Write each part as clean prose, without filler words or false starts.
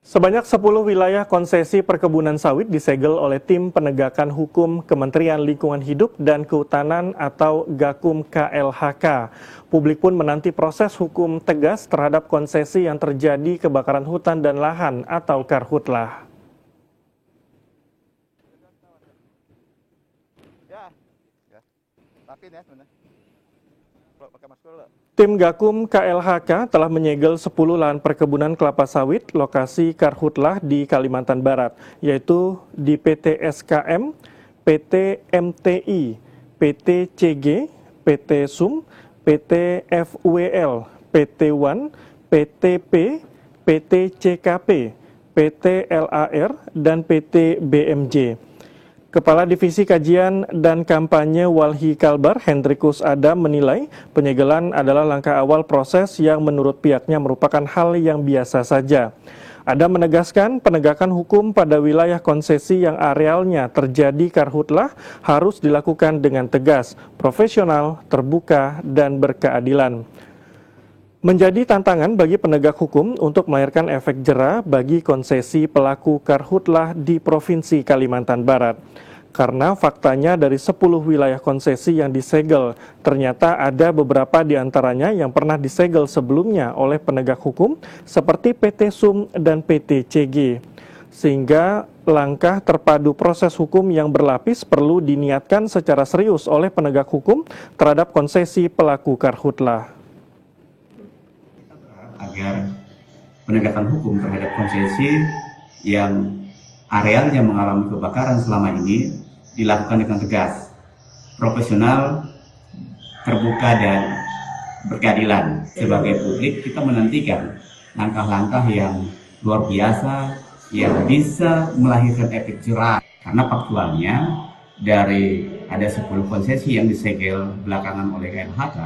Sebanyak 10 wilayah konsesi perkebunan sawit disegel oleh tim penegakan hukum Kementerian Lingkungan Hidup dan Kehutanan atau Gakum KLHK. Publik pun menanti proses hukum tegas terhadap konsesi yang terjadi kebakaran hutan dan lahan atau karhutlah. Tim Gakum KLHK telah menyegel 10 lahan perkebunan kelapa sawit lokasi karhutlah di Kalimantan Barat, yaitu di PT SKM, PT MTI, PT CG, PT SUM, PT FUWL, PT WAN, PTP, PT CKP, PT LAR, dan PT BMJ. Kepala Divisi Kajian dan Kampanye Walhi Kalbar, Hendrikus Adam menilai penyegelan adalah langkah awal proses yang menurut pihaknya merupakan hal yang biasa saja. Adam menegaskan penegakan hukum pada wilayah konsesi yang arealnya terjadi karhutlah harus dilakukan dengan tegas, profesional, terbuka, dan berkeadilan. Menjadi tantangan bagi penegak hukum untuk melahirkan efek jera bagi konsesi pelaku karhutlah di Provinsi Kalimantan Barat. Karena faktanya dari 10 wilayah konsesi yang disegel, ternyata ada beberapa di antaranya yang pernah disegel sebelumnya oleh penegak hukum seperti PT SUM dan PT CG. Sehingga langkah terpadu proses hukum yang berlapis perlu diniatkan secara serius oleh penegak hukum terhadap konsesi pelaku karhutlah. Agar penegakan hukum terhadap konsesi yang arealnya mengalami kebakaran selama ini dilakukan dengan tegas, profesional, terbuka, dan berkeadilan. Sebagai publik, kita menantikan langkah-langkah yang luar biasa yang bisa melahirkan efek jera. Karena faktualnya dari ada 10 konsesi yang disegel belakangan oleh KLHK,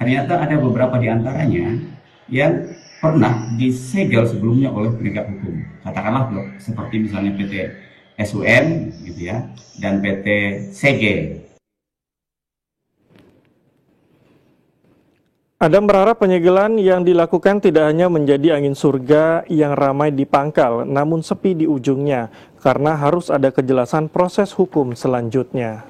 ternyata ada beberapa di antaranya yang pernah disegel sebelumnya oleh penegak hukum. Katakanlah seperti misalnya PT SUM gitu ya, dan PT CG. Adam berharap penyegelan yang dilakukan tidak hanya menjadi angin surga yang ramai di pangkal, namun sepi di ujungnya, karena harus ada kejelasan proses hukum selanjutnya.